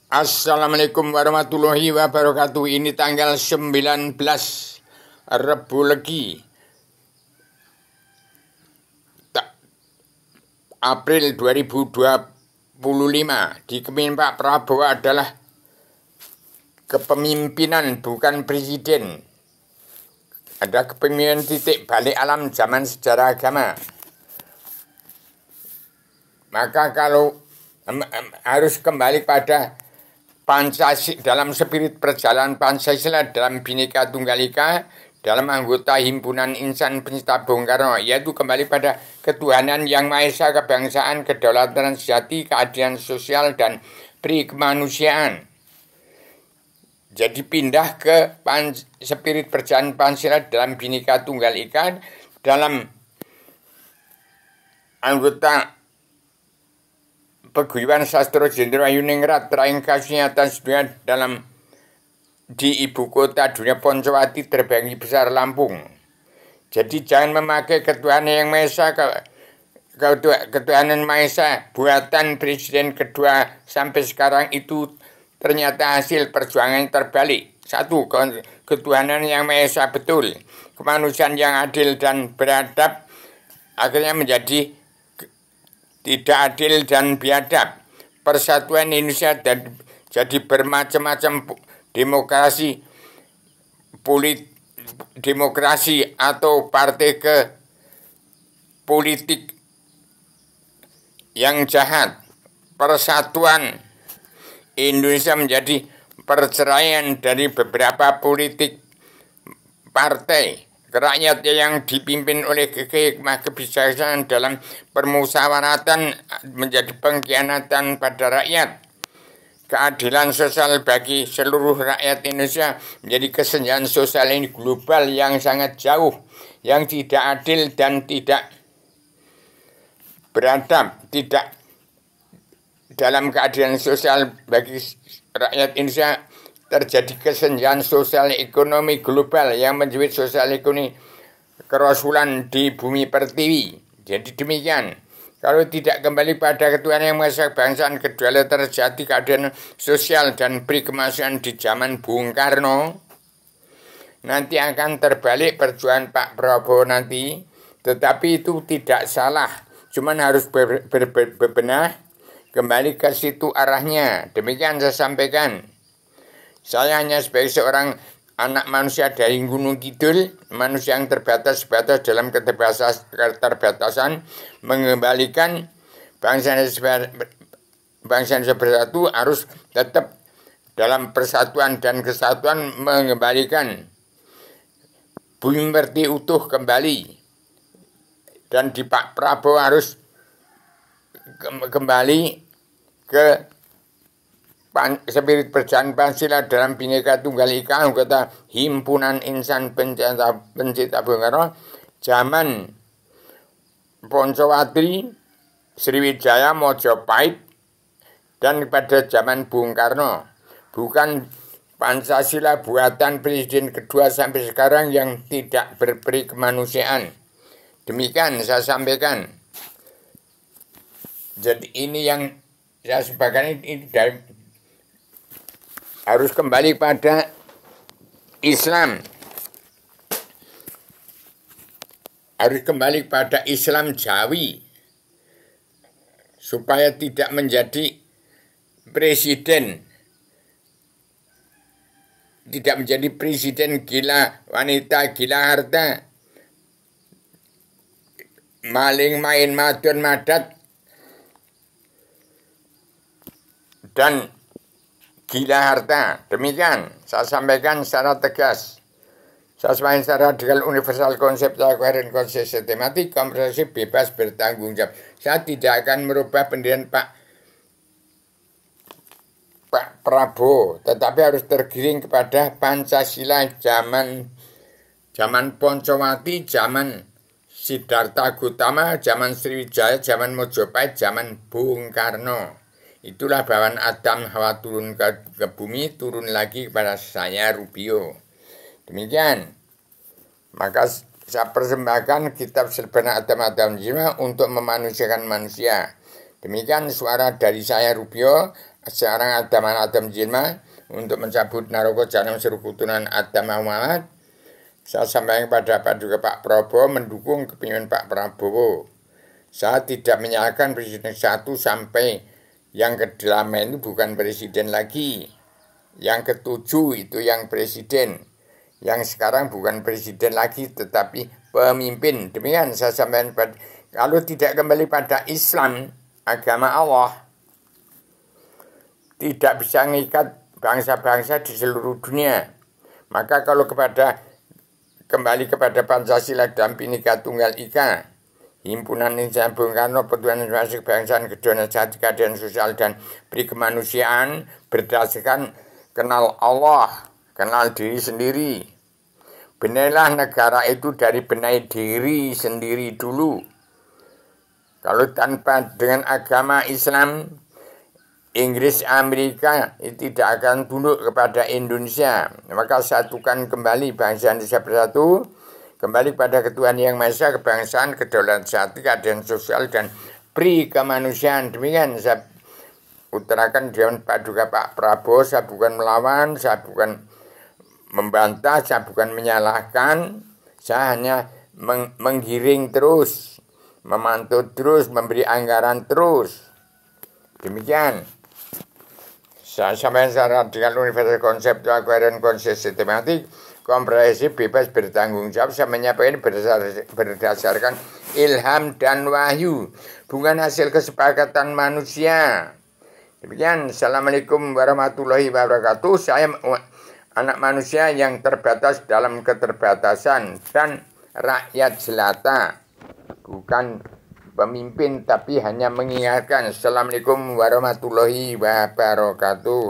Assalamualaikum warahmatullahi wabarakatuh. Ini tanggal 19 Rabu Legi April 2025. Di kepemimpinan Pak Prabowo adalah kepemimpinan, bukan presiden. Ada kepemimpinan titik balik alam zaman sejarah agama. Maka kalau harus kembali pada Pancasila, dalam spirit perjalanan Pancasila, dalam Bhinneka Tunggal Ika, dalam anggota himpunan insan pencipta Bung Karno, yaitu kembali pada ketuhanan yang Maha Esa, kebangsaan, kedaulatan sejati, keadilan sosial, dan pri kemanusiaan. Jadi pindah ke spirit perjalanan Pancasila dalam Bhinneka Tunggal Ika, dalam anggota Paguyuban Sastro Jenderal Yuningrat terakhir kasusnya atas dunia dalam di ibu kota dunia Poncowati terbagi besar Lampung. Jadi jangan memakai ketuhanan yang Maha Esa, ketuhanan Maha Esa buatan presiden kedua sampai sekarang itu ternyata hasil perjuangan yang terbalik. Satu, ketuhanan yang Maha Esa betul, kemanusiaan yang adil dan beradab akhirnya menjadi tidak adil dan biadab. Persatuan Indonesia dan jadi bermacam-macam demokrasi atau partai ke politik yang jahat. Persatuan Indonesia menjadi perceraian dari beberapa politik partai. Rakyat yang dipimpin oleh hikmah kebijaksanaan dalam permusyawaratan menjadi pengkhianatan pada rakyat. Keadilan sosial bagi seluruh rakyat Indonesia menjadi kesenjangan sosial ini global yang sangat jauh, yang tidak adil dan tidak beradab, tidak dalam keadilan sosial bagi rakyat Indonesia. Terjadi kesenjangan sosial ekonomi global yang menjewit sosial ekonomi kerosulan di bumi pertiwi. Jadi demikian, kalau tidak kembali pada ketuhanan yang Maha Esa, kebangsaan, kedaulatan sejati, keadilan sosial, dan pri kemanusiaan di zaman Bung Karno, nanti akan terbalik perjuangan Pak Prabowo nanti. Tetapi itu tidak salah, cuman harus berbenah kembali ke situ arahnya. Demikian saya sampaikan. Saya hanya sebagai seorang anak manusia dari Gunung Kidul, manusia yang terbatas dalam keterbatasan, mengembalikan bangsa Indonesia bersatu harus tetap dalam persatuan dan kesatuan, mengembalikan bumi pertiwi utuh kembali. Dan di Pak Prabowo harus kembali ke spirit perjalanan Pancasila dalam Bhinneka Tunggal Ika, anggota himpunan insan pencipta Bung Karno zaman Poncowati, Sriwijaya, Mojopahit, dan pada zaman Bung Karno. Bukan Pancasila buatan presiden kedua sampai sekarang yang tidak berperi kemanusiaan. Demikian saya sampaikan. Jadi ini yang saya sampaikan, ini dari harus kembali pada Islam. Harus kembali pada Islam Jawi. Supaya tidak menjadi presiden. Tidak menjadi presiden gila wanita, gila harta. Maling, main, madun, madat. Dan gila harta. Demikian saya sampaikan secara tegas. Saya sampaikan secara radikal, universal, konseptual, koheren, konsep sistematik, komprehensif, bebas, bertanggung jawab. Saya tidak akan merubah pendirian Pak Prabowo, tetapi harus tergiring kepada Pancasila zaman Poncowati, zaman Siddhartha Gautama, zaman Sriwijaya, zaman Mojopahit, zaman Bung Karno. Itulah bawaan Adam Hawa turun ke bumi, turun lagi kepada saya Rubio. Demikian. Maka saya persembahkan kitab Serbana Adam Jiwa untuk memanusiakan manusia. Demikian suara dari saya Rubio. seorang Adam Jilma untuk mencabut naroko jarum serukutunan Adam Muhammad. Saya sampaikan kepada Pak Prabowo mendukung kepemimpinan Pak Prabowo. Saya tidak menyalahkan presiden 1 sampai yang ke-8 itu bukan presiden lagi. Yang ke-7 itu yang presiden. Yang sekarang bukan presiden lagi tetapi pemimpin. Demikian saya sampaikan kalau tidak kembali pada Islam, agama Allah, tidak bisa mengikat bangsa-bangsa di seluruh dunia. Maka kalau kembali kepada Pancasila dan Bhinneka Tunggal Ika, Himpunan Indonesia Bung Karno, Perjuangan Informasi Kebangsaan, Kedaulatan Jati, Keadilan Sosial dan Peri Kemanusiaan berdasarkan kenal Allah, kenal diri sendiri. Benailah negara itu dari benahi diri sendiri dulu. Kalau tanpa dengan agama Islam, Inggris, Amerika itu tidak akan tunduk kepada Indonesia. Maka satukan kembali bangsa Indonesia bersatu, kembali pada Ketuhanan Yang Maha Esa, kebangsaan, kedaulatan jati, keadilan sosial dan peri kemanusiaan. Demikian saya utarakan dengan paduka Pak Prabowo. Saya bukan melawan, saya bukan membantah, saya bukan menyalahkan, saya hanya menggiring terus, memantau terus, memberi anggaran terus. Demikian. Saya sampaikan secara dengan universal konseptual, koheren, konsep sistematik, komprehensif, bebas, bertanggung jawab. Saya menyampaikan berdasarkan ilham dan wahyu, bukan hasil kesepakatan manusia. Demikian. Assalamualaikum warahmatullahi wabarakatuh. Saya anak manusia yang terbatas dalam keterbatasan dan rakyat jelata, bukan pemimpin tapi hanya mengingatkan. Assalamualaikum warahmatullahi wabarakatuh.